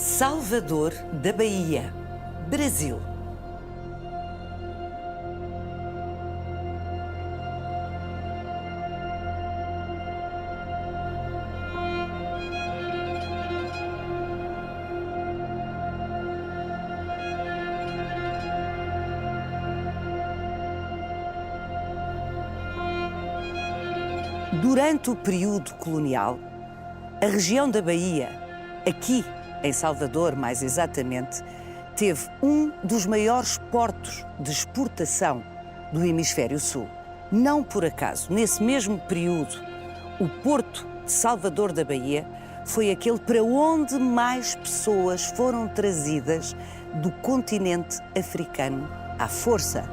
Salvador da Bahia, Brasil. Durante o período colonial, a região da Bahia, aqui em Salvador mais exatamente, teve um dos maiores portos de exportação do Hemisfério Sul. Não por acaso, nesse mesmo período, o Porto de Salvador da Bahia foi aquele para onde mais pessoas foram trazidas do continente africano à força.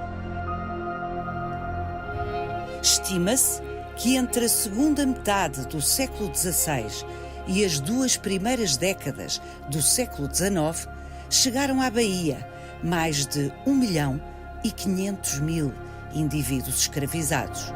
Estima-se que entre a segunda metade do século XVI e as duas primeiras décadas do século XIX, chegaram à Bahia mais de 1.500.000 indivíduos escravizados.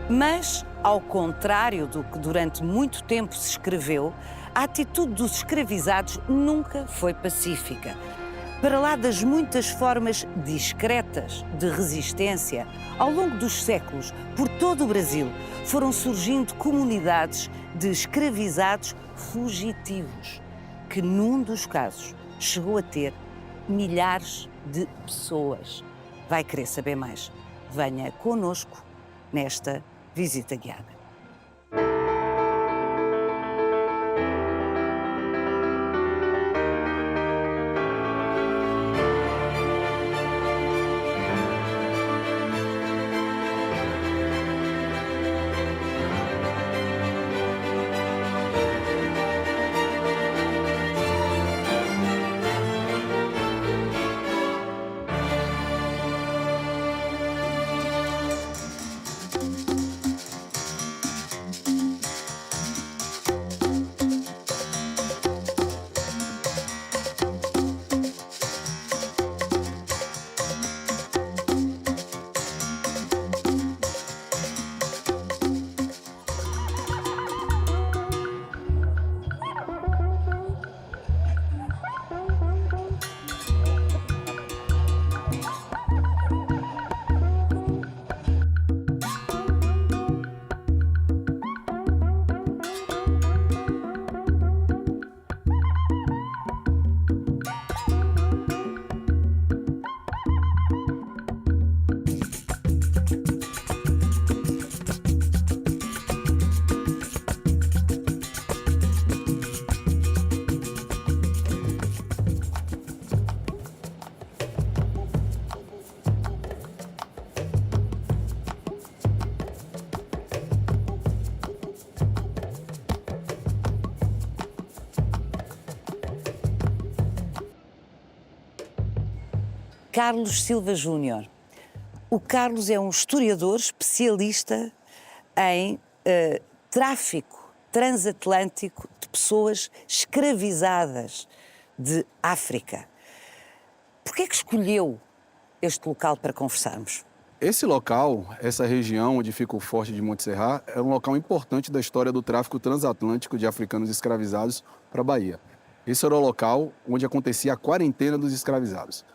Mas, ao contrário do que durante muito tempo se escreveu, a atitude dos escravizados nunca foi pacífica. Para lá das muitas formas discretas de resistência, ao longo dos séculos, por todo o Brasil, foram surgindo comunidades de escravizados fugitivos, que num dos casos chegou a ter milhares de pessoas. Vai querer saber mais? Venha connosco nesta visita guiada. Carlos Silva Júnior. O Carlos é um historiador especialista em tráfico transatlântico de pessoas escravizadas de África. Por que é que escolheu este local para conversarmos? Esse local, essa região onde fica o Forte de Monte Serrat, é um local importante da história do tráfico transatlântico de africanos escravizados para a Bahia. Esse era o local onde acontecia a quarentena dos escravizados.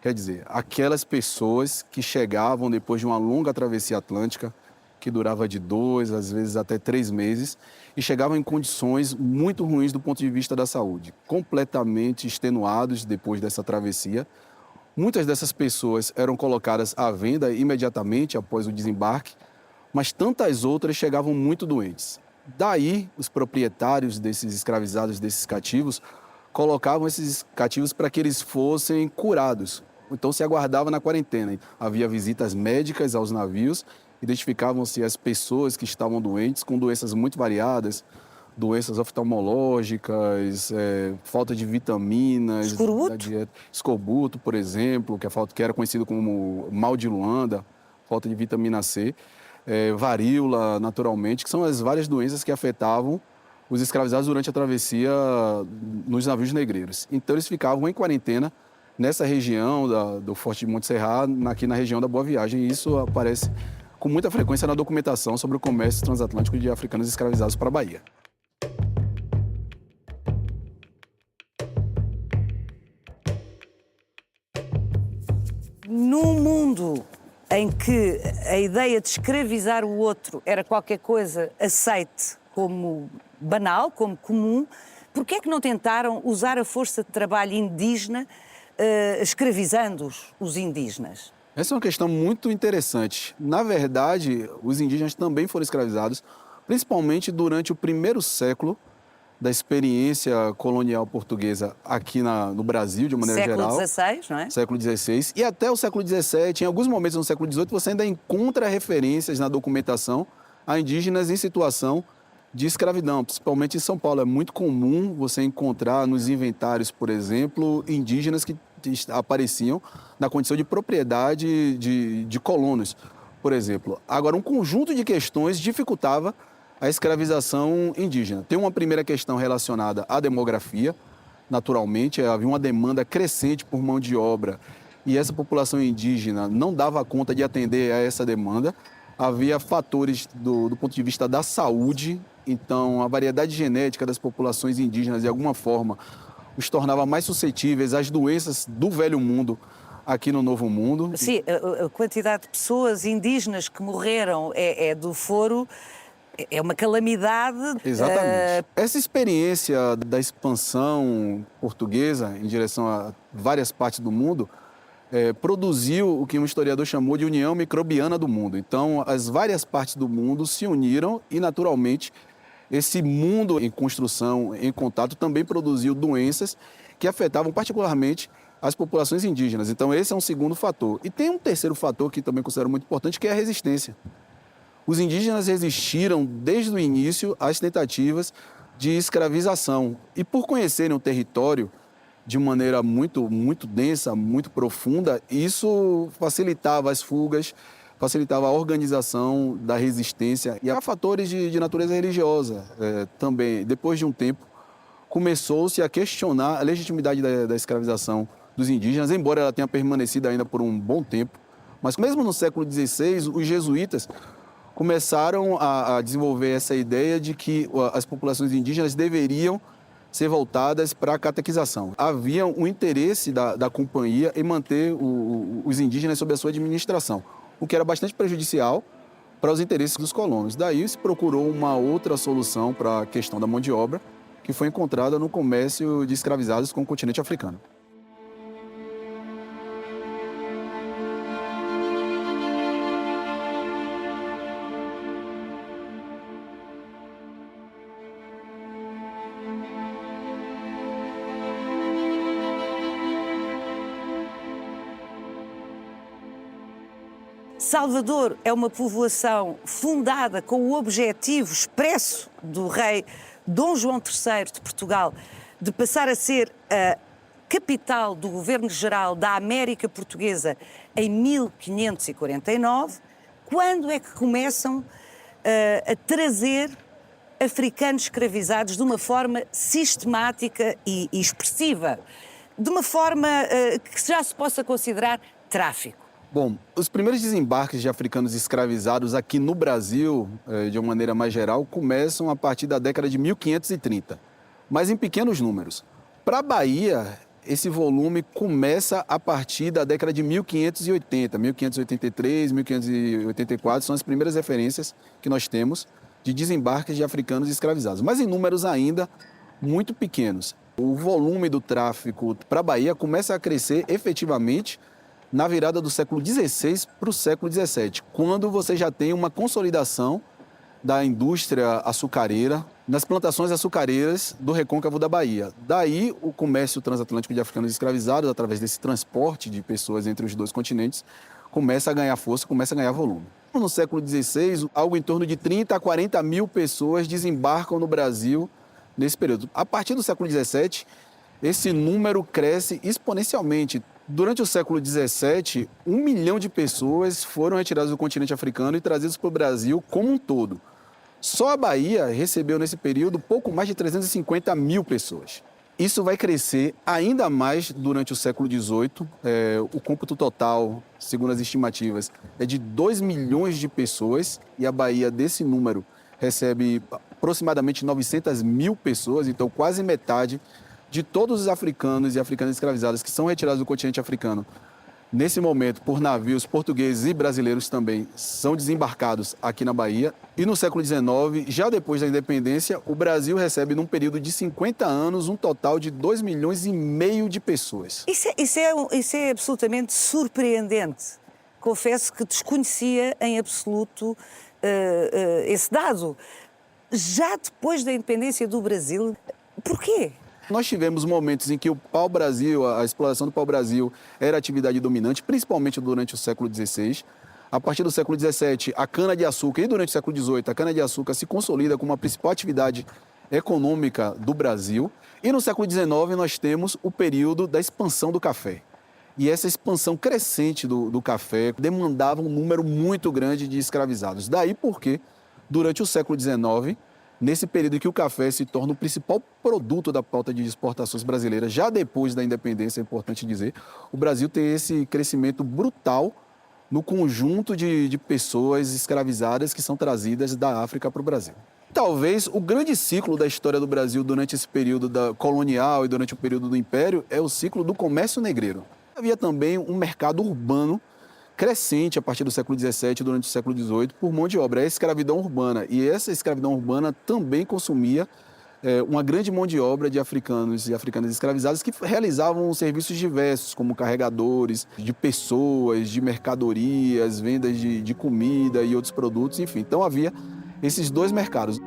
Quer dizer, aquelas pessoas que chegavam depois de uma longa travessia atlântica, que durava de 2, às vezes até 3 meses, e chegavam em condições muito ruins do ponto de vista da saúde, completamente extenuados depois dessa travessia. Muitas dessas pessoas eram colocadas à venda imediatamente após o desembarque, mas tantas outras chegavam muito doentes. Daí, os proprietários desses escravizados, desses cativos, colocavam esses cativos para que eles fossem curados então se aguardava na quarentena. Havia visitas médicas aos navios, identificavam-se as pessoas que estavam doentes com doenças muito variadas, doenças oftalmológicas, falta de vitaminas, Escorbuto? da dieta. Escorbuto, por exemplo, que era conhecido como mal de Luanda, falta de vitamina C, varíola, naturalmente, que são as várias doenças que afetavam os escravizados durante a travessia nos navios negreiros. Então, eles ficavam em quarentena nessa região do Forte de Montserrat, aqui na região da Boa Viagem, e isso aparece com muita frequência na documentação sobre o comércio transatlântico de africanos escravizados para a Bahia. Num mundo em que a ideia de escravizar o outro era qualquer coisa aceite como banal, como comum, por que é que não tentaram usar a força de trabalho indígena escravizando os indígenas? Essa é uma questão muito interessante. Na verdade, os indígenas também foram escravizados, principalmente durante o primeiro século da experiência colonial portuguesa aqui no Brasil, de maneira geral. Século XVI, não é? Século XVI. E até o século XVII, em alguns momentos no século XVIII, você ainda encontra referências na documentação a indígenas em situação de escravidão, principalmente em São Paulo. É muito comum você encontrar nos inventários, por exemplo, indígenas que apareciam na condição de propriedade de colonos, por exemplo. Agora, um conjunto de questões dificultava a escravização indígena. Tem uma primeira questão relacionada à demografia. Naturalmente, havia uma demanda crescente por mão de obra e essa população indígena não dava conta de atender a essa demanda. Havia fatores do ponto de vista da saúde, então a variedade genética das populações indígenas, de alguma forma, os tornava mais suscetíveis às doenças do velho mundo aqui no novo mundo. Sim, a quantidade de pessoas indígenas que morreram do foro é uma calamidade. Exatamente. Essa experiência da expansão portuguesa em direção a várias partes do mundo produziu o que um historiador chamou de união microbiana do mundo. Então, as várias partes do mundo se uniram e, naturalmente, esse mundo em construção, em contato, também produziu doenças que afetavam particularmente as populações indígenas. Então, esse é um segundo fator. E tem um terceiro fator que também considero muito importante, que é a resistência. Os indígenas resistiram desde o início às tentativas de escravização. E por conhecerem o território de maneira muito densa, muito profunda, isso facilitava as fugas, facilitava a organização da resistência. E há fatores de natureza religiosa também. Depois de um tempo, começou-se a questionar a legitimidade da escravização dos indígenas, embora ela tenha permanecido ainda por um bom tempo. Mas mesmo no século XVI, os jesuítas começaram a desenvolver essa ideia de que as populações indígenas deveriam ser voltadas para a catequização. Havia um interesse da companhia em manter os indígenas sob a sua administração, o que era bastante prejudicial para os interesses dos colonos. Daí se procurou uma outra solução para a questão da mão de obra, que foi encontrada no comércio de escravizados com o continente africano. Salvador é uma povoação fundada com o objetivo expresso do rei Dom João III de Portugal de passar a ser a capital do governo-geral da América Portuguesa em 1549. Quando é que começam a trazer africanos escravizados de uma forma sistemática e expressiva, de uma forma que já se possa considerar tráfico? Bom, os primeiros desembarques de africanos escravizados aqui no Brasil, de uma maneira mais geral, começam a partir da década de 1530, mas em pequenos números. Para a Bahia, esse volume começa a partir da década de 1580, 1583, 1584, são as primeiras referências que nós temos de desembarques de africanos escravizados, mas em números ainda muito pequenos. O volume do tráfico para a Bahia começa a crescer efetivamente na virada do século XVI para o século XVII, quando você já tem uma consolidação da indústria açucareira nas plantações açucareiras do recôncavo da Bahia. Daí, o comércio transatlântico de africanos escravizados, através desse transporte de pessoas entre os dois continentes, começa a ganhar força, começa a ganhar volume. No século XVI, algo em torno de 30 a 40 mil pessoas desembarcam no Brasil nesse período. A partir do século XVII, esse número cresce exponencialmente. Durante o século XVII, 1 milhão de pessoas foram retiradas do continente africano e trazidas para o Brasil como um todo. Só a Bahia recebeu nesse período pouco mais de 350 mil pessoas. Isso vai crescer ainda mais durante o século XVIII. O cômputo total, segundo as estimativas, é de 2 milhões de pessoas e a Bahia, desse número, recebe aproximadamente 900 mil pessoas, então quase metade de todos os africanos e africanas escravizadas que são retirados do continente africano. Nesse momento, por navios portugueses e brasileiros também, são desembarcados aqui na Bahia. E no século XIX, já depois da independência, o Brasil recebe, num período de 50 anos, um total de 2,5 milhões de pessoas. Isso é absolutamente surpreendente. Confesso que desconhecia em absoluto esse dado. Já depois da independência do Brasil, porquê? Nós tivemos momentos em que o pau-brasil, a exploração do pau-brasil, era atividade dominante, principalmente durante o século XVI. A partir do século XVII, a cana-de-açúcar, e durante o século XVIII, a cana-de-açúcar se consolida como a principal atividade econômica do Brasil. E no século XIX, nós temos o período da expansão do café. E essa expansão crescente do café demandava um número muito grande de escravizados. Daí porque, durante o século XIX, nesse período em que o café se torna o principal produto da pauta de exportações brasileiras, já depois da independência, é importante dizer, o Brasil tem esse crescimento brutal no conjunto de pessoas escravizadas que são trazidas da África para o Brasil. Talvez o grande ciclo da história do Brasil durante esse período colonial e durante o período do Império é o ciclo do comércio negreiro. Havia também um mercado urbano crescente a partir do século XVII, durante o século XVIII, por mão de obra, é a escravidão urbana. E essa escravidão urbana também consumia uma grande mão de obra de africanos e africanas escravizadas que realizavam serviços diversos, como carregadores de pessoas, de mercadorias, vendas de comida e outros produtos, enfim. Então havia esses dois mercados.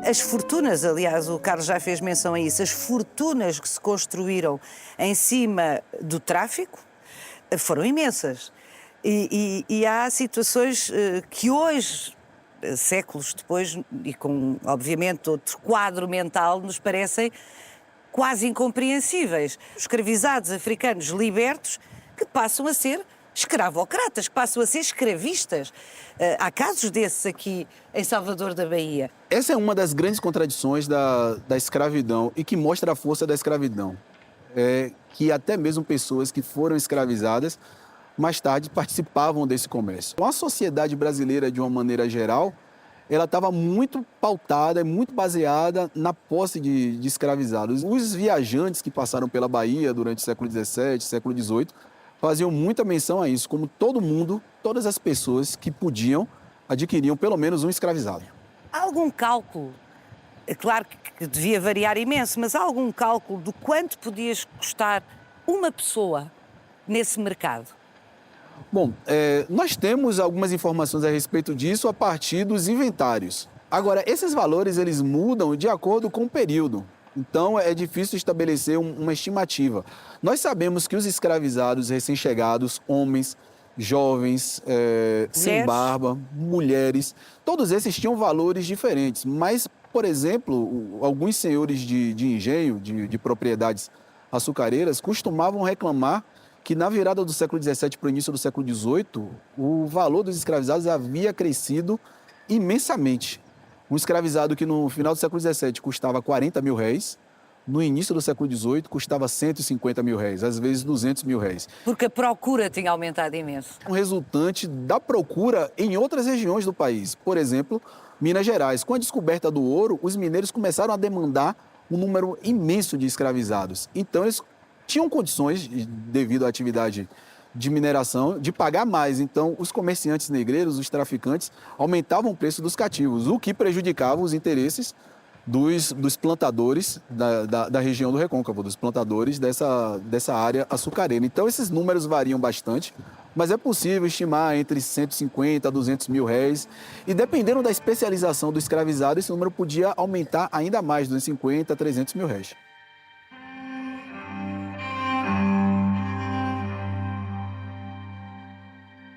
As fortunas, aliás, o Carlos já fez menção a isso, as fortunas que se construíram em cima do tráfico foram imensas. E há situações que hoje, séculos depois, e com, obviamente, outro quadro mental, nos parecem quase incompreensíveis. Os escravizados africanos libertos que passam a ser escravocratas, que passam a ser escravistas. Há casos desses aqui em Salvador da Bahia. Essa é uma das grandes contradições da escravidão e que mostra a força da escravidão. Que até mesmo pessoas que foram escravizadas, mais tarde participavam desse comércio. A sociedade brasileira, de uma maneira geral, ela estava muito pautada, muito baseada na posse de escravizados. Os viajantes que passaram pela Bahia durante o século XVII, século XVIII, faziam muita menção a isso, como todo mundo, todas as pessoas que podiam, adquiriam pelo menos um escravizado. Há algum cálculo? É claro que devia variar imenso, mas há algum cálculo do quanto podia custar uma pessoa nesse mercado? Bom, nós temos algumas informações a respeito disso a partir dos inventários. Agora, esses valores eles mudam de acordo com o período. Então, é difícil estabelecer uma estimativa. Nós sabemos que os escravizados recém-chegados, homens, jovens, sem barba, mulheres, todos esses tinham valores diferentes. Mas, por exemplo, alguns senhores de engenho, de propriedades açucareiras, costumavam reclamar que na virada do século XVII para o início do século XVIII, o valor dos escravizados havia crescido imensamente. Um escravizado que no final do século XVII custava 40 mil réis, no início do século XVIII custava 150 mil réis, às vezes 200 mil réis. Porque a procura tinha aumentado imenso. Um resultante da procura em outras regiões do país. Por exemplo, Minas Gerais. Com a descoberta do ouro, os mineiros começaram a demandar um número imenso de escravizados. Então, eles tinham condições, devido à atividade de mineração de pagar mais. Então, os comerciantes negreiros, os traficantes, aumentavam o preço dos cativos, o que prejudicava os interesses dos plantadores da região do Recôncavo, dos plantadores dessa área açucareira. Então, esses números variam bastante, mas é possível estimar entre 150 a 200 mil réis. E dependendo da especialização do escravizado, esse número podia aumentar ainda mais, 250 a 300 mil réis.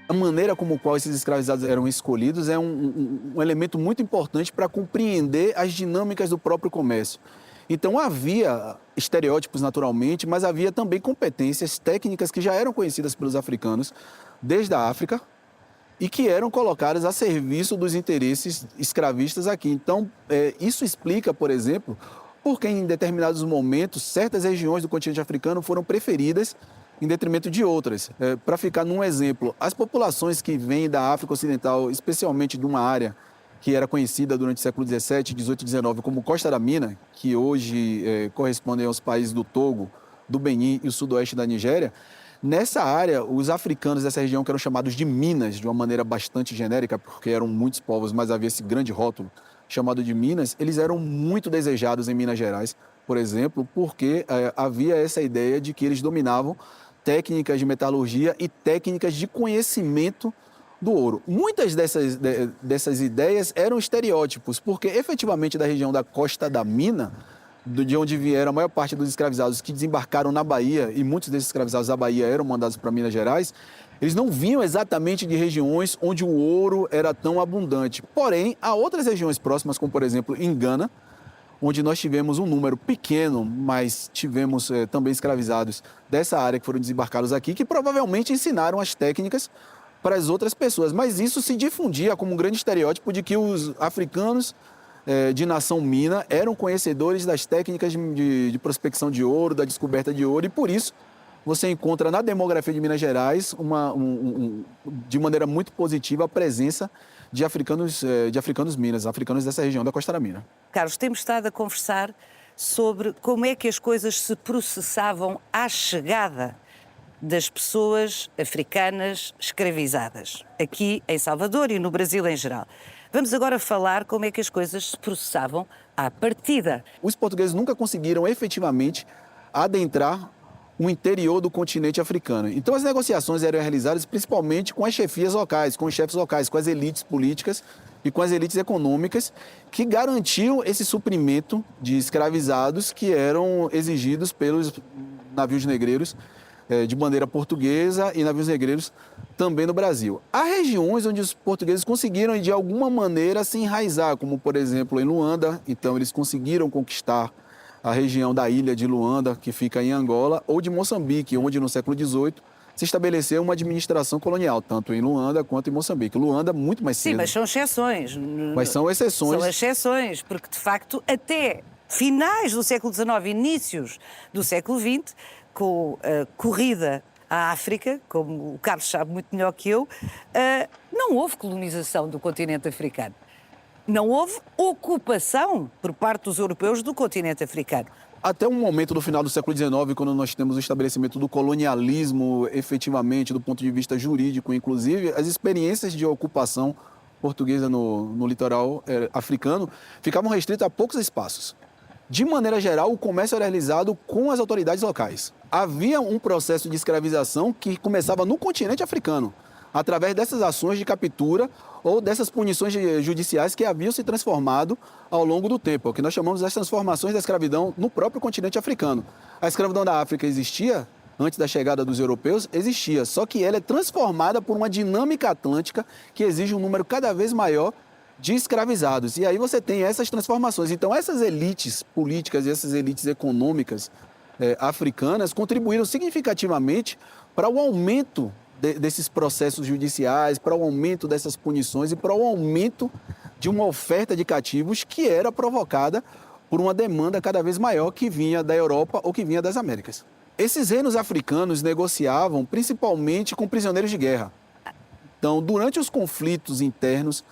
A maneira como qual esses escravizados eram escolhidos é um elemento muito importante para compreender as dinâmicas do próprio comércio. Então, havia estereótipos naturalmente, mas havia também competências técnicas que já eram conhecidas pelos africanos desde a África e que eram colocadas a serviço dos interesses escravistas aqui. Então, isso explica, por exemplo, por que em determinados momentos certas regiões do continente africano foram preferidas em detrimento de outras. Para ficar num exemplo, as populações que vêm da África Ocidental, especialmente de uma área que era conhecida durante o século XVII, XVIII e XIX como Costa da Mina, que hoje correspondem aos países do Togo, do Benin e o sudoeste da Nigéria, nessa área, os africanos dessa região, que eram chamados de Minas, de uma maneira bastante genérica, porque eram muitos povos, mas havia esse grande rótulo chamado de Minas, eles eram muito desejados em Minas Gerais, por exemplo, porque havia essa ideia de que eles dominavam técnicas de metalurgia e técnicas de conhecimento do ouro. Muitas dessas ideias eram estereótipos, porque efetivamente da região da Costa da Mina, de onde vieram a maior parte dos escravizados que desembarcaram na Bahia, e muitos desses escravizados da Bahia eram mandados para Minas Gerais, eles não vinham exatamente de regiões onde o ouro era tão abundante. Porém, há outras regiões próximas, como por exemplo em Gana, onde nós tivemos um número pequeno, mas tivemos também escravizados dessa área que foram desembarcados aqui, que provavelmente ensinaram as técnicas para as outras pessoas. Mas isso se difundia como um grande estereótipo de que os africanos de nação mina eram conhecedores das técnicas de prospecção de ouro, da descoberta de ouro, e por isso você encontra na demografia de Minas Gerais, de maneira muito positiva, a presença de africanos minas, africanos dessa região da Costa da Mina. Carlos, temos estado a conversar sobre como é que as coisas se processavam à chegada das pessoas africanas escravizadas, aqui em Salvador e no Brasil em geral. Vamos agora falar como é que as coisas se processavam à partida. Os portugueses nunca conseguiram efetivamente adentrar o interior do continente africano. Então, as negociações eram realizadas principalmente com as chefias locais, com os chefes locais, com as elites políticas e com as elites econômicas que garantiam esse suprimento de escravizados que eram exigidos pelos navios negreiros de bandeira portuguesa e navios negreiros também no Brasil. Há regiões onde os portugueses conseguiram, de alguma maneira, se enraizar, como, por exemplo, em Luanda. Então, eles conseguiram conquistar a região da ilha de Luanda, que fica em Angola, ou de Moçambique, onde no século XVIII se estabeleceu uma administração colonial, tanto em Luanda quanto em Moçambique. Luanda muito mais cedo. Sim, mas são exceções. Mas são exceções. São exceções, porque de facto até finais do século XIX, inícios do século XX, com a corrida à África, como o Carlos sabe muito melhor que eu, não houve colonização do continente africano. Não houve ocupação por parte dos europeus do continente africano. Até um momento do final do século XIX, quando nós temos o estabelecimento do colonialismo, efetivamente, do ponto de vista jurídico, inclusive, as experiências de ocupação portuguesa no litoral africano ficavam restritas a poucos espaços. De maneira geral, o comércio era realizado com as autoridades locais. Havia um processo de escravização que começava no continente africano, através dessas ações de captura ou dessas punições judiciais que haviam se transformado ao longo do tempo, o que nós chamamos das transformações da escravidão no próprio continente africano. A escravidão da África existia, antes da chegada dos europeus, existia, só que ela é transformada por uma dinâmica atlântica que exige um número cada vez maior de escravizados. E aí você tem essas transformações. Então, essas elites políticas e essas elites econômicas africanas contribuíram significativamente para o aumento desses processos judiciais, para o aumento dessas punições e para o aumento de uma oferta de cativos que era provocada por uma demanda cada vez maior que vinha da Europa ou que vinha das Américas. Esses reinos africanos negociavam principalmente com prisioneiros de guerra. Então, durante os conflitos internos,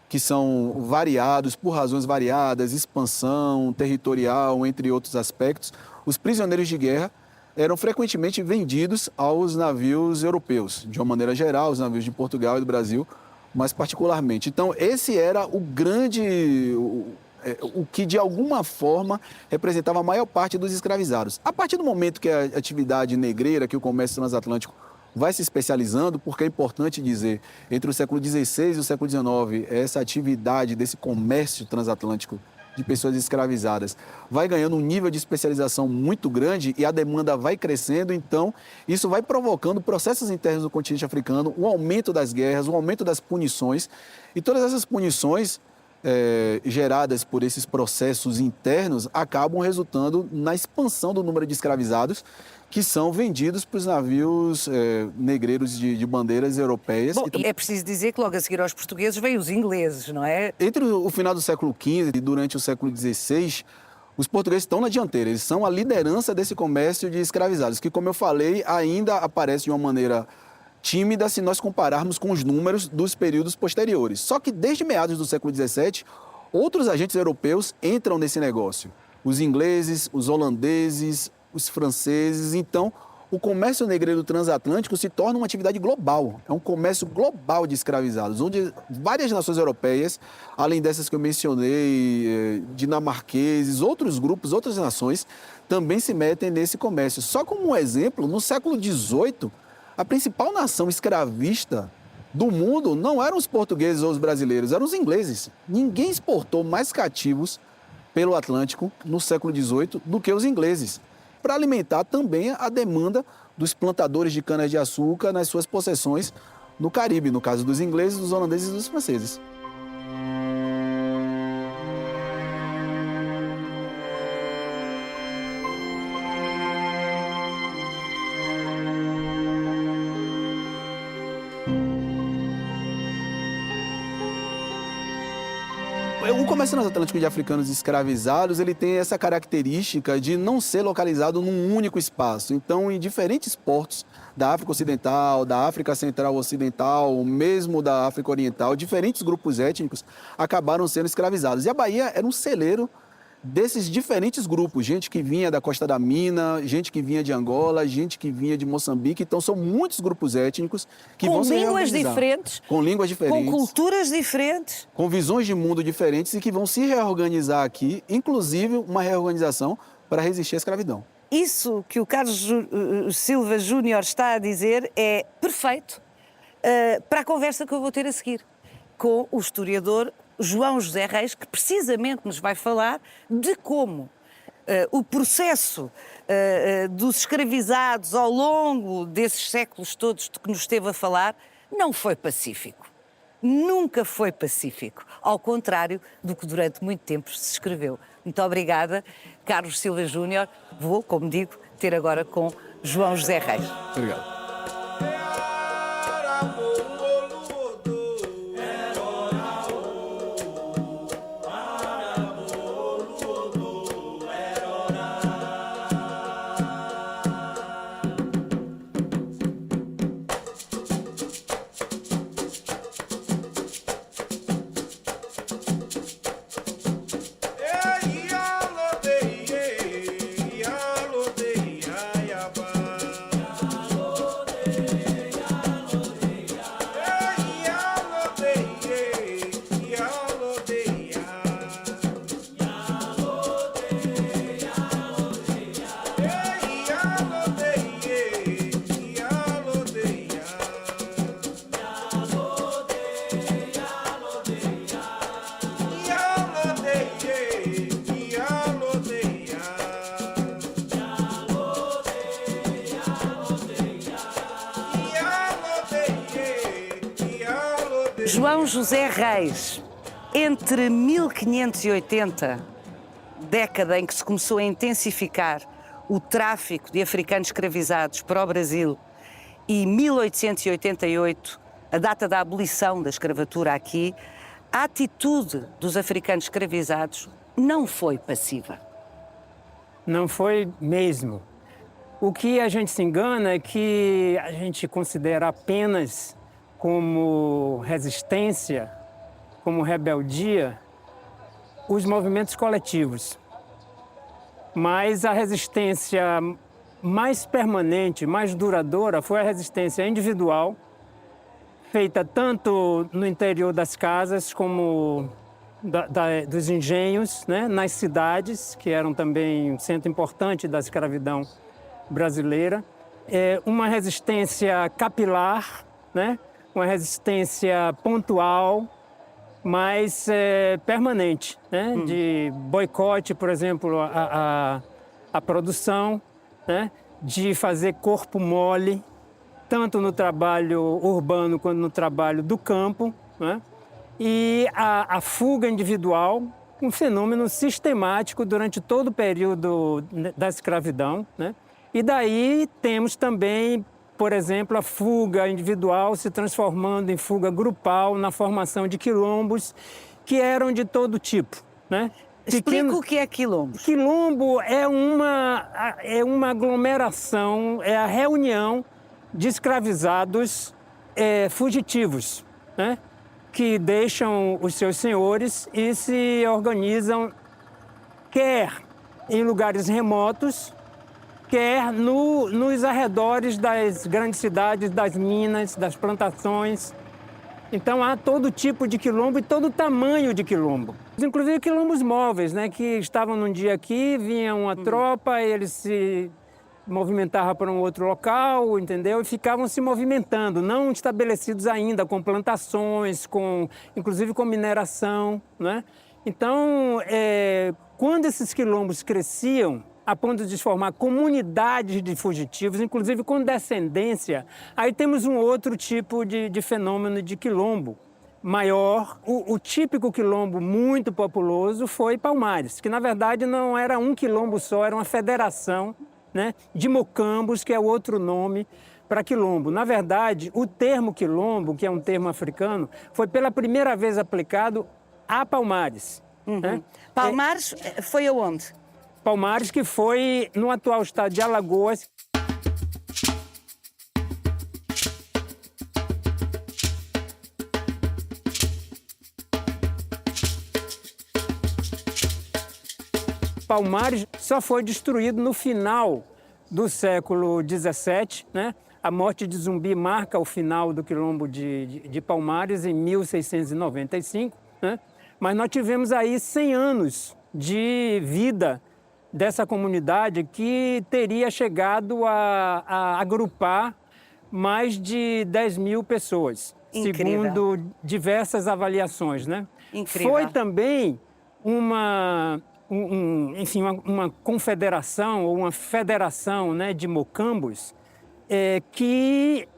que são variados, por razões variadas, expansão territorial, entre outros aspectos, os prisioneiros de guerra eram frequentemente vendidos aos navios europeus, de uma maneira geral, os navios de Portugal e do Brasil, mais particularmente. Então, esse era o grande, o que de alguma forma representava a maior parte dos escravizados. A partir do momento que a atividade negreira, que o comércio transatlântico vai se especializando, porque é importante dizer, entre o século XVI e o século XIX, essa atividade desse comércio transatlântico de pessoas escravizadas vai ganhando um nível de especialização muito grande e a demanda vai crescendo, então isso vai provocando processos internos do continente africano, o aumento das guerras, o aumento das punições, e todas essas punições geradas por esses processos internos acabam resultando na expansão do número de escravizados que são vendidos para os navios negreiros de bandeiras europeias. Bom, e é preciso dizer que logo a seguir aos portugueses veio os ingleses, não é? Entre o final do século XV e durante o século XVI, os portugueses estão na dianteira, eles são a liderança desse comércio de escravizados, que, como eu falei, ainda aparece de uma maneira tímida se nós compararmos com os números dos períodos posteriores. Só que desde meados do século XVII, outros agentes europeus entram nesse negócio. Os ingleses, os holandeses, os franceses. Então, o comércio negreiro transatlântico se torna uma atividade global. É um comércio global de escravizados, onde várias nações europeias, além dessas que eu mencionei, dinamarqueses, outros grupos, outras nações, também se metem nesse comércio. Só como um exemplo, no século XVIII, a principal nação escravista do mundo não eram os portugueses ou os brasileiros, eram os ingleses. Ninguém exportou mais cativos pelo Atlântico no século XVIII do que os ingleses, para alimentar também a demanda dos plantadores de cana-de-açúcar nas suas possessões no Caribe, no caso dos ingleses, dos holandeses e dos franceses. O comércio transatlântico de africanos escravizados, ele tem essa característica de não ser localizado num único espaço. Então, em diferentes portos da África Ocidental, da África Central Ocidental, mesmo da África Oriental, diferentes grupos étnicos acabaram sendo escravizados. E a Bahia era um celeiro desses diferentes grupos, gente que vinha da Costa da Mina, gente que vinha de Angola, gente que vinha de Moçambique. Então, são muitos grupos étnicos que vão se reorganizar. Com línguas diferentes. Com culturas diferentes. Com visões de mundo diferentes e que vão se reorganizar aqui, inclusive uma reorganização para resistir à escravidão. Isso que o Carlos Silva Júnior está a dizer é perfeito para a conversa que eu vou ter a seguir com o historiador João José Reis, que precisamente nos vai falar de como o processo dos escravizados ao longo desses séculos todos de que nos esteve a falar não foi pacífico. Nunca foi pacífico, ao contrário do que durante muito tempo se escreveu. Muito obrigada, Carlos Silva Júnior. Vou, como digo, ter agora com João José Reis. Obrigado. João José Reis, entre 1580, década em que se começou a intensificar o tráfico de africanos escravizados para o Brasil, e 1888, a data da abolição da escravatura aqui, a atitude dos africanos escravizados não foi passiva. Não foi mesmo. O que a gente se engana é que a gente considera apenas como resistência, como rebeldia, os movimentos coletivos. Mas a resistência mais permanente, mais duradoura foi a resistência individual, feita tanto no interior das casas como dos engenhos, né? Nas cidades, que eram também um centro importante da escravidão brasileira. Uma resistência capilar, né? Uma resistência pontual, mas permanente, né? De boicote, por exemplo, a produção, né? De fazer corpo mole, tanto no trabalho urbano quanto no trabalho do campo, né? E a fuga individual, um fenômeno sistemático durante todo o período da escravidão, né? E daí temos também, por exemplo, a fuga individual se transformando em fuga grupal na formação de quilombos que eram de todo tipo, né? Explica o que é quilombo. Quilombo é uma aglomeração, é a reunião de escravizados fugitivos, né? Que deixam os seus senhores e se organizam quer em lugares remotos, quer nos arredores das grandes cidades, das minas, das plantações. Então há todo tipo de quilombo e todo tamanho de quilombo. Inclusive quilombos móveis, né, que estavam num dia aqui, vinha uma tropa, eles se movimentavam para um outro local, entendeu? E ficavam se movimentando, não estabelecidos ainda, com plantações, inclusive com mineração, né? Então, quando esses quilombos cresciam, a ponto de formar comunidades de fugitivos, inclusive com descendência, aí temos um outro tipo de fenômeno de quilombo maior. O típico quilombo muito populoso foi Palmares, que na verdade não era um quilombo só, era uma federação, né, de mocambos, que é outro nome para quilombo. Na verdade, o termo quilombo, que é um termo africano, foi pela primeira vez aplicado a Palmares. Né? Palmares foi aonde? Palmares, que foi no atual estado de Alagoas. Palmares só foi destruído no final do século XVII, né? A morte de Zumbi marca o final do quilombo de Palmares em 1695, né? Mas nós tivemos aí 100 anos de vida dessa comunidade que teria chegado a agrupar mais de 10 mil pessoas, Incrível. segundo diversas avaliações, né? Incrível. Foi também uma confederação ou uma federação, né, de mocambos que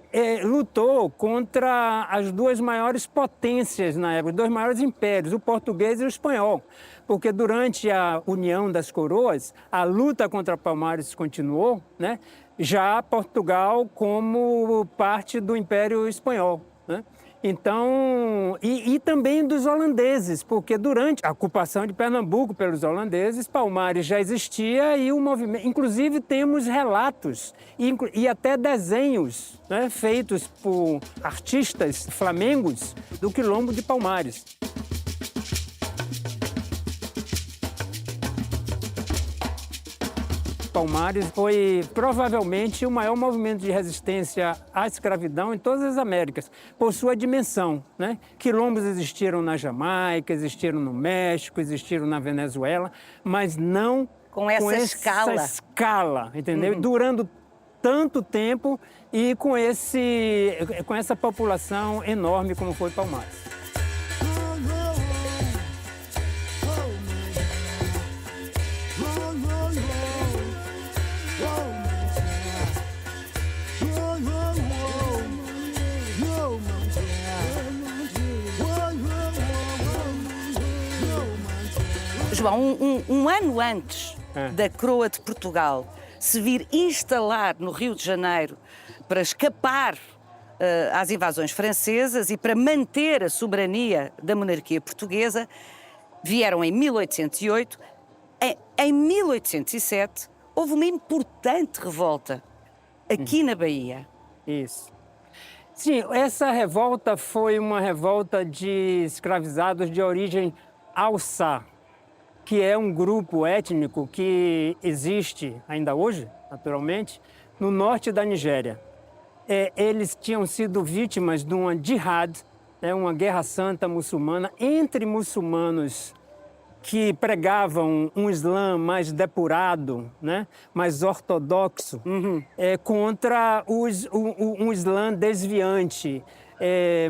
lutou contra as duas maiores potências na época, os dois maiores impérios, o português e o espanhol. Porque durante a União das Coroas, a luta contra Palmares continuou, né? Já Portugal como parte do Império Espanhol, né? Então, e também dos holandeses, porque durante a ocupação de Pernambuco pelos holandeses, Palmares já existia e o movimento... Inclusive, temos relatos e até desenhos, né, feitos por artistas flamengos do quilombo de Palmares. Palmares foi provavelmente o maior movimento de resistência à escravidão em todas as Américas, por sua dimensão, né? Quilombos existiram na Jamaica, existiram no México, existiram na Venezuela, mas não Com essa escala. escala, entendeu? Durando tanto tempo e com essa população enorme como foi Palmares. João, um ano antes da coroa de Portugal se vir instalar no Rio de Janeiro para escapar às invasões francesas e para manter a soberania da monarquia portuguesa, vieram em 1808. Em 1807, houve uma importante revolta aqui na Bahia. Isso. Sim, essa revolta foi uma revolta de escravizados de origem Haussá, que é um grupo étnico que existe ainda hoje, naturalmente, no norte da Nigéria. Eles tinham sido vítimas de uma jihad, né, uma guerra santa muçulmana, entre muçulmanos que pregavam um Islã mais depurado, né, mais ortodoxo, contra um Islã desviante,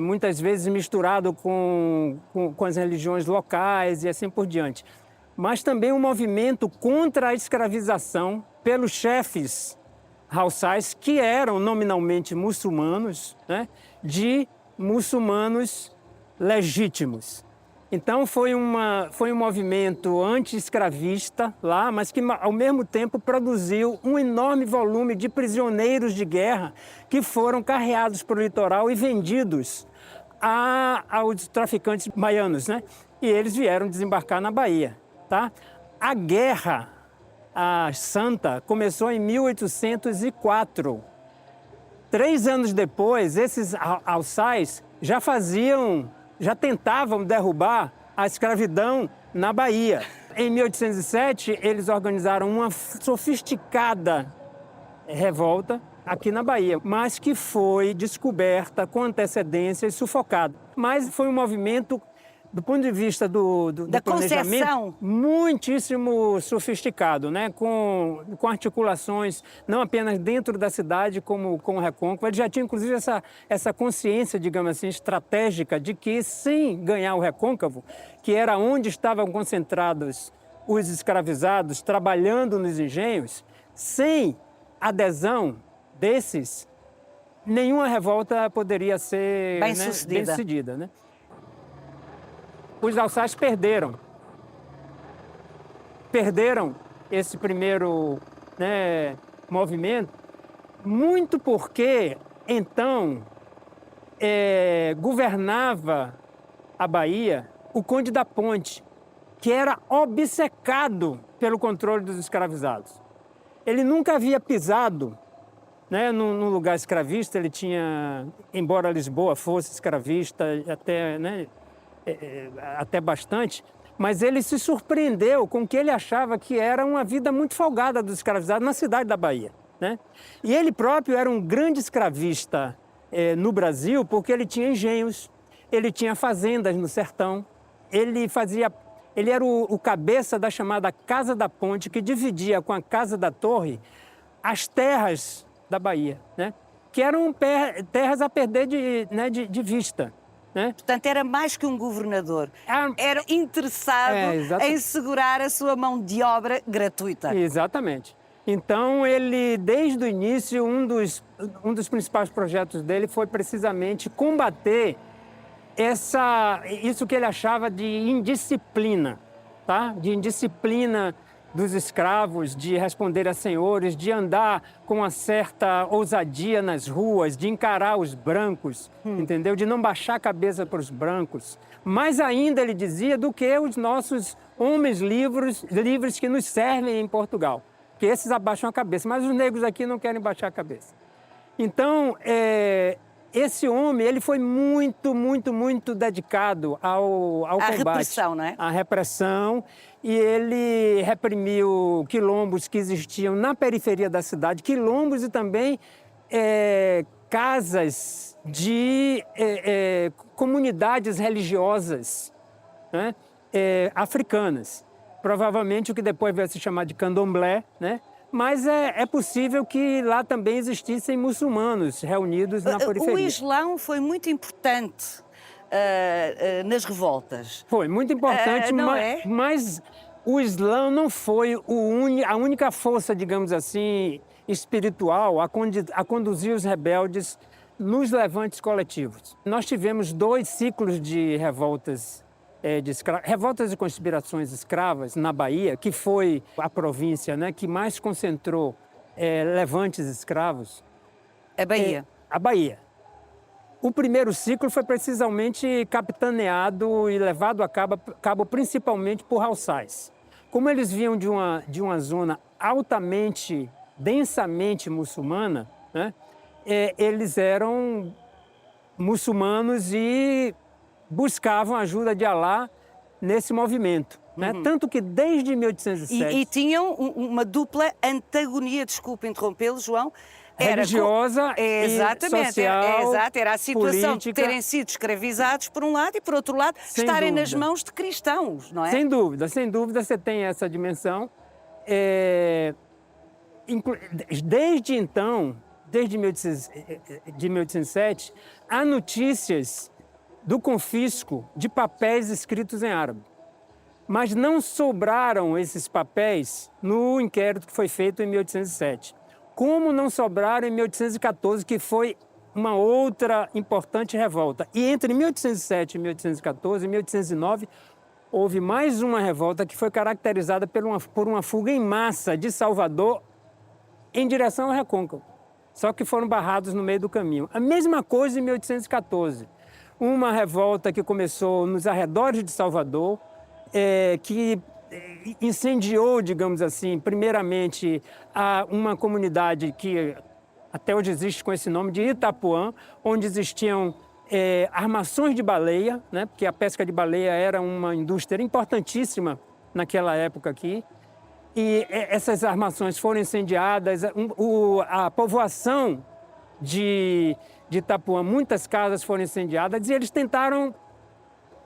muitas vezes misturado com as religiões locais e assim por diante. Mas também um movimento contra a escravização pelos chefes Haussais, que eram nominalmente muçulmanos, né, de muçulmanos legítimos. Então foi um movimento anti-escravista lá, mas que ao mesmo tempo produziu um enorme volume de prisioneiros de guerra que foram carreados para o litoral e vendidos aos traficantes baianos, né? E eles vieram desembarcar na Bahia, tá? A guerra santa começou em 1804. 3 anos depois, esses Haussais já tentavam derrubar a escravidão na Bahia. Em 1807, eles organizaram uma sofisticada revolta aqui na Bahia, mas que foi descoberta com antecedência e sufocada. Mas foi um movimento, do ponto de vista do planejamento, concessão, muitíssimo sofisticado, né? Com articulações não apenas dentro da cidade, como com o Recôncavo. Ele já tinha, inclusive, essa consciência, digamos assim, estratégica de que, sem ganhar o Recôncavo, que era onde estavam concentrados os escravizados trabalhando nos engenhos, sem adesão desses, nenhuma revolta poderia ser bem-sucedida, né? Os Haussais perderam esse primeiro, né, movimento, muito porque, então, governava a Bahia o Conde da Ponte, que era obcecado pelo controle dos escravizados. Ele nunca havia pisado, né, num lugar escravista. Ele tinha, embora Lisboa fosse escravista até, né, até bastante, mas ele se surpreendeu com o que ele achava que era uma vida muito folgada dos escravizados na cidade da Bahia, né? E ele próprio era um grande escravista no Brasil, porque ele tinha engenhos, ele tinha fazendas no sertão, ele era o cabeça da chamada Casa da Ponte, que dividia com a Casa da Torre as terras da Bahia, né? Que eram terras a perder de vista, né? Portanto, era mais que um governador. Era interessado em segurar a sua mão de obra gratuita. Exatamente. Então, ele, desde o início, um dos principais projetos dele foi precisamente combater isso que ele achava de indisciplina, tá? De indisciplina dos escravos, de responder a senhores, de andar com uma certa ousadia nas ruas, de encarar os brancos, entendeu? De não baixar a cabeça para os brancos. Mais ainda, ele dizia, do que os nossos homens livres que nos servem em Portugal, que esses abaixam a cabeça, mas os negros aqui não querem baixar a cabeça. Então, esse homem, ele foi muito, muito, muito dedicado ao combate. Repressão, não é? À repressão. E ele reprimiu quilombos que existiam na periferia da cidade, quilombos e também casas de comunidades religiosas, né, africanas. Provavelmente o que depois vai se chamar de candomblé, né? Mas é possível que lá também existissem muçulmanos reunidos na periferia. O Islão foi muito importante nas revoltas. Foi muito importante, mas o Islã não foi a única força, digamos assim, espiritual a conduzir os rebeldes nos levantes coletivos. Nós tivemos 2 ciclos de revoltas revoltas e conspirações escravas na Bahia, que foi a província, né, que mais concentrou levantes escravos. A Bahia. A Bahia. O primeiro ciclo foi precisamente capitaneado e levado a cabo principalmente por Haussais. Como eles vinham de uma zona altamente, densamente muçulmana, né, eles eram muçulmanos e buscavam a ajuda de Alá nesse movimento. né? Tanto que desde 1807... E tinham uma dupla antagonia, desculpe interrompê-lo, João. Religiosa exatamente, e social, exato, era a situação política. de terem sido escravizados por um lado e, por outro lado, Sem estarem dúvida. nas mãos de cristãos, não é? Sem dúvida, você tem essa dimensão. Desde então, desde 1807, há notícias do confisco de papéis escritos em árabe. Mas não sobraram esses papéis no inquérito que foi feito em 1807. Como não sobraram em 1814, que foi uma outra importante revolta. E entre 1807 e 1814, em 1809, houve mais uma revolta que foi caracterizada por uma fuga em massa de Salvador em direção ao Recôncavo. Só que foram barrados no meio do caminho. A mesma coisa em 1814. Uma revolta que começou nos arredores de Salvador, que incendiou, digamos assim, primeiramente uma comunidade que até hoje existe com esse nome de Itapuã, onde existiam armações de baleia, né? Porque a pesca de baleia era uma indústria importantíssima naquela época aqui. E essas armações foram incendiadas, a povoação de Itapuã, muitas casas foram incendiadas e eles tentaram,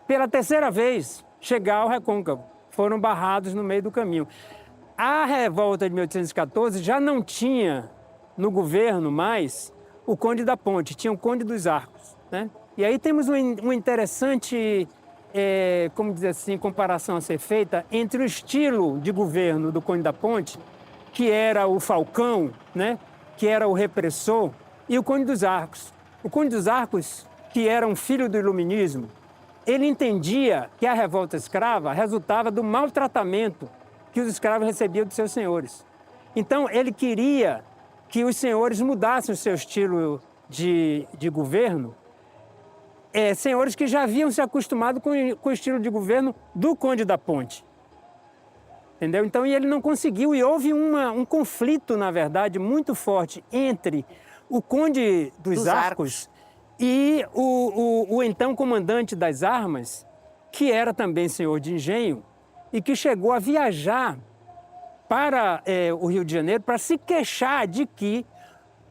pela terceira vez, chegar ao Recôncavo. Foram barrados no meio do caminho. A revolta de 1814 já não tinha no governo mais o Conde da Ponte, tinha o Conde dos Arcos, né? E aí temos uma interessante, como dizer assim, comparação a ser feita entre o estilo de governo do Conde da Ponte, que era o falcão, né? Que era o repressor, e o Conde dos Arcos. O Conde dos Arcos, que era um filho do iluminismo, ele entendia que a revolta escrava resultava do maltratamento que os escravos recebiam dos seus senhores. Então, ele queria que os senhores mudassem o seu estilo de governo, senhores que já haviam se acostumado com o estilo de governo do Conde da Ponte. Entendeu? Então, ele não conseguiu, e houve um conflito, na verdade, muito forte entre o Conde dos Arcos e o então comandante das armas, que era também senhor de engenho, e que chegou a viajar para o Rio de Janeiro para se queixar de que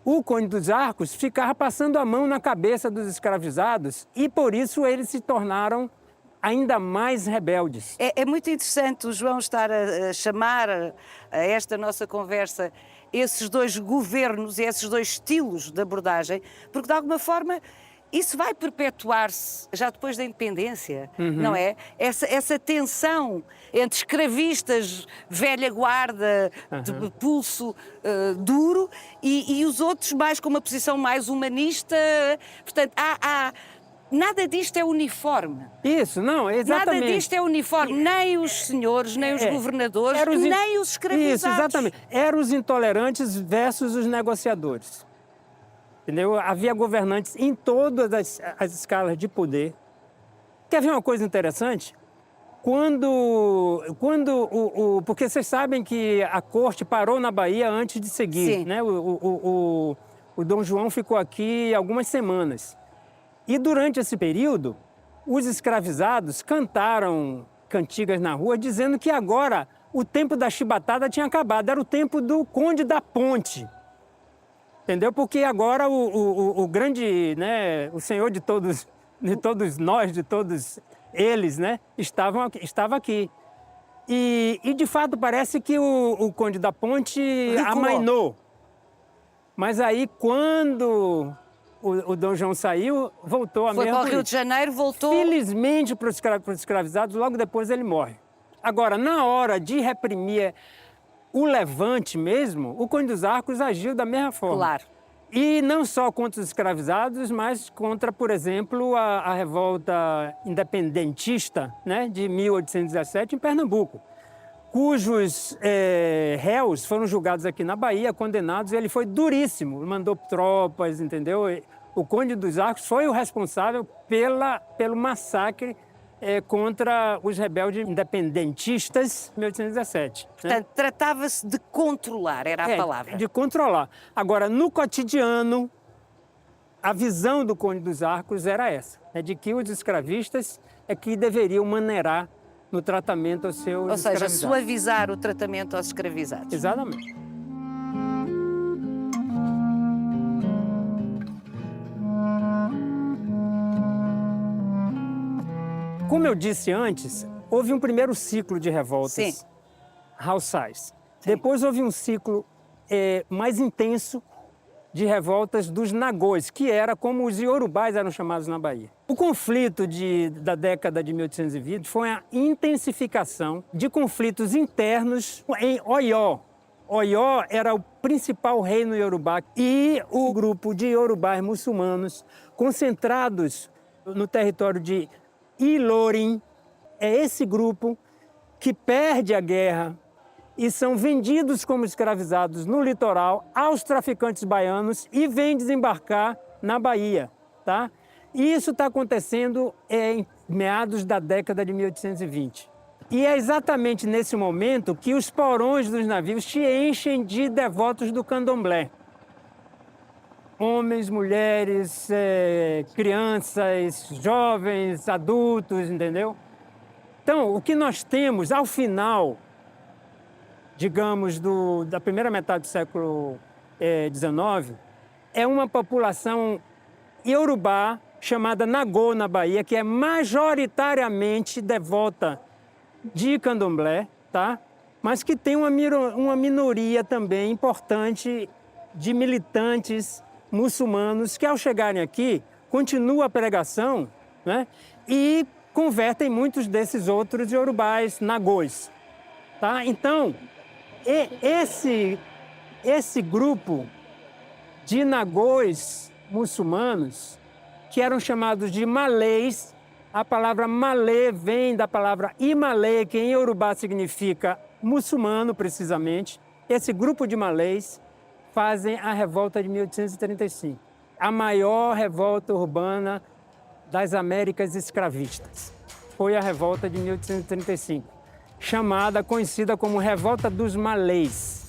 o Conde dos Arcos ficava passando a mão na cabeça dos escravizados e, por isso, eles se tornaram ainda mais rebeldes. É muito interessante o João estar a chamar a esta nossa conversa esses dois governos e esses dois estilos de abordagem, porque de alguma forma isso vai perpetuar-se já depois da independência, não é? Essa tensão entre escravistas, velha guarda, de pulso duro, e os outros mais com uma posição mais humanista. Portanto, nada disto é uniforme. Isso, não, exatamente. Nada disto é uniforme. Nem os senhores, nem os governadores, nem os escravizados. Isso, exatamente. Eram os intolerantes versus os negociadores. Entendeu? Havia governantes em todas as escalas de poder. Quer ver uma coisa interessante? Porque vocês sabem que a corte parou na Bahia antes de seguir. Sim. Né? O Dom João ficou aqui algumas semanas. E durante esse período, os escravizados cantaram cantigas na rua dizendo que agora o tempo da chibatada tinha acabado. Era o tempo do Conde da Ponte. Entendeu? Porque agora o grande, né, o senhor de todos nós, de todos eles, né, estava aqui. E de fato parece que o Conde da Ponte amainou. Mas aí quando o Dom João saiu, voltou a mesma. Foi para o Rio de Janeiro, voltou. Felizmente para os escravizados, logo depois ele morre. Agora, na hora de reprimir o levante mesmo, o Conde dos Arcos agiu da mesma forma. Claro. E não só contra os escravizados, mas contra, por exemplo, a revolta independentista, né, de 1817 em Pernambuco, cujos réus foram julgados aqui na Bahia, condenados, e ele foi duríssimo, mandou tropas, entendeu? O Conde dos Arcos foi o responsável pelo massacre contra os rebeldes independentistas em 1817. Portanto, tratava-se de controlar, era a palavra. De controlar. Agora, no cotidiano, a visão do Conde dos Arcos era essa, de que os escravistas é que deveriam maneirar no tratamento aos seus Ou seja, escravizados. suavizar o tratamento aos escravizados. Exatamente. Como eu disse antes, houve um primeiro ciclo de revoltas Sim. Hausais. Depois houve um ciclo mais intenso de revoltas dos Nagôs, que era como os Iorubás eram chamados na Bahia. O conflito da década de 1820 foi a intensificação de conflitos internos em Oió. Oió era o principal reino iorubá e o grupo de iorubás muçulmanos concentrados no território de Ilorin. É esse grupo que perde a guerra e são vendidos como escravizados no litoral aos traficantes baianos e vêm desembarcar na Bahia, tá? E isso está acontecendo em meados da década de 1820. E é exatamente nesse momento que os porões dos navios se enchem de devotos do candomblé. Homens, mulheres, crianças, jovens, adultos, entendeu? Então, o que nós temos ao final, digamos, da primeira metade do século XIX, é uma população iorubá chamada Nagô, na Bahia, que é majoritariamente devota de candomblé, tá? Mas que tem uma minoria também importante de militantes muçulmanos que, ao chegarem aqui, continuam a pregação, né? E convertem muitos desses outros iorubás nagôs, tá? Então, esse grupo de nagôs muçulmanos, que eram chamados de malês, a palavra malê vem da palavra imalê, que em iorubá significa muçulmano, precisamente. Esse grupo de malês fazem a revolta de 1835, a maior revolta urbana das Américas escravistas. Foi a revolta de 1835, conhecida como Revolta dos Malês.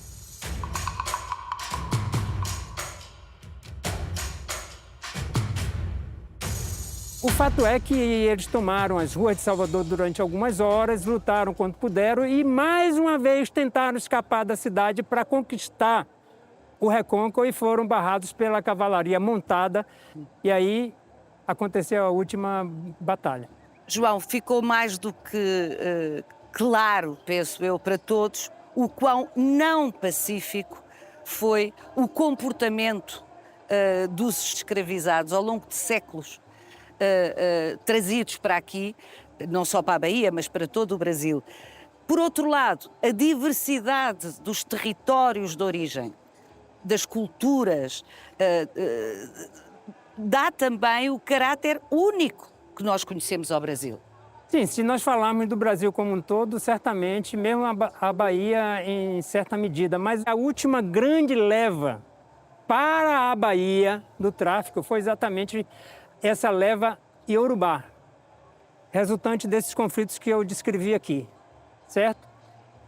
O fato é que eles tomaram as ruas de Salvador durante algumas horas, lutaram quanto puderam e, mais uma vez, tentaram escapar da cidade para conquistar o Recôncavo e foram barrados pela cavalaria montada. E aí aconteceu a última batalha. João, ficou mais do que claro, penso eu, para todos, o quão não pacífico foi o comportamento dos escravizados ao longo de séculos, trazidos para aqui, não só para a Bahia, mas para todo o Brasil. Por outro lado, a diversidade dos territórios de origem, das culturas, dá também o caráter único que nós conhecemos ao Brasil. Sim, se nós falarmos do Brasil como um todo, certamente, mesmo a Bahia em certa medida, mas a última grande leva para a Bahia do tráfico foi exatamente essa leva iorubá, resultante desses conflitos que eu descrevi aqui, certo?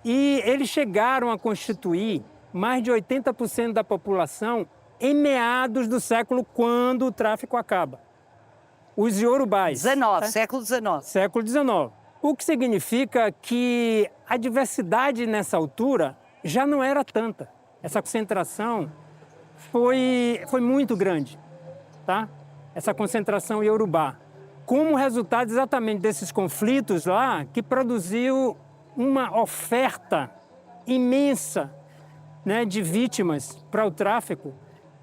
E eles chegaram a constituir mais de 80% da população em meados do século, quando o tráfico acaba. Os iorubás. Século XIX. Século XIX. O que significa que a diversidade nessa altura já não era tanta. Essa concentração foi muito grande, tá? Essa concentração iorubá. Como resultado exatamente desses conflitos lá, que produziu uma oferta imensa, né, de vítimas para o tráfico,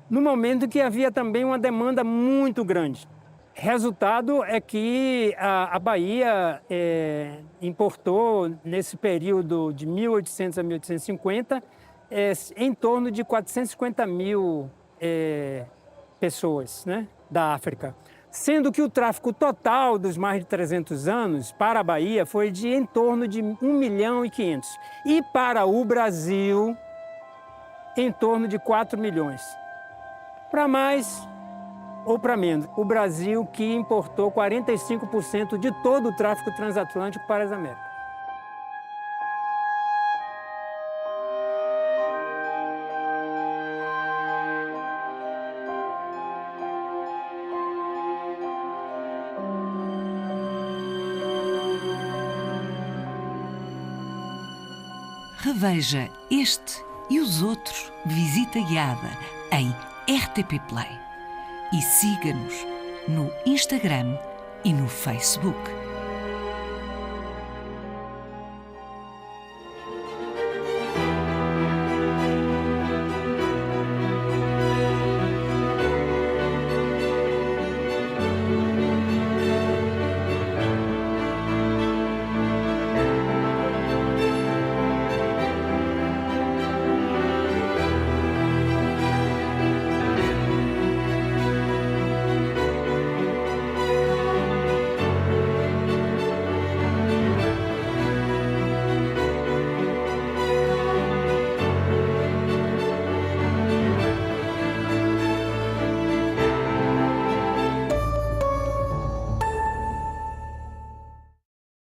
no momento que havia também uma demanda muito grande. Resultado é que a Bahia importou, nesse período de 1800 a 1850, em torno de 450 mil pessoas, né, da África. Sendo que o tráfico total dos mais de 300 anos para a Bahia foi de em torno de 1,5 milhão. E para o Brasil, em torno de 4 milhões. Para mais ou para menos, o Brasil que importou 45% de todo o tráfico transatlântico para as Américas. Reveja este e os outros Visita Guiada em RTP Play e siga-nos no Instagram e no Facebook.